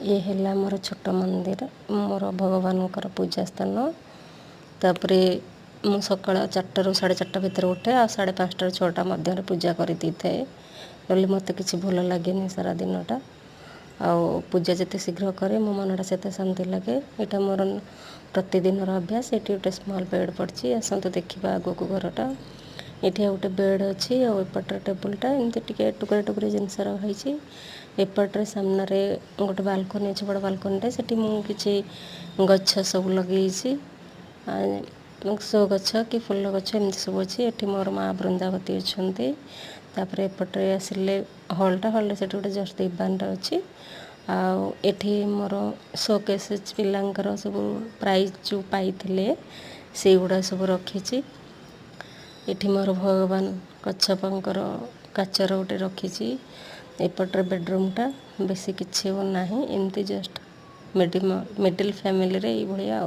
ये है मोर छोट मंदिर मोर भगवान पूजा स्थान। तापरे मु सकाळ 4टारू 4:30 भितर उठे आ 5:30 6टा मध्य पूजा कर दी थाए ना मत कि भल लगे सारा दिनटा आ पूजा जिते शीघ्र करे मो मनटा से शांति लगे। यहाँ मोर प्रतिदिन अभ्यास। ये गोटे स्मॉल बेड पड़ी आसतु देखा आग को घरटा। ये गोटे बेड अच्छी आउपटर टेबुलटा एमती टे टुकड़े टुकड़े जिनस रही। एपट्रे सामने गोटे बालकनी अच्छे बड़ बालकनीटे से मुझे गछ सब लगे सो गछ कि फूल गछ एमती सब अच्छी। ये मोर माँ बृंदावती अच्छा। तापर एपट्रे आसिले हलटा हल से गोटे जस्ट दीवान अच्छी। आठी मोर शोकेस पिलांकर सब प्राइज जो पाई से गुड़ा सब रखी। ये मोर भगवान कच्छपंकर काचर गोटे रखी। एपट्रे बेडरूमटा बेसी किसी ना एमती जस्ट मिडिल फैमिली रे भाया।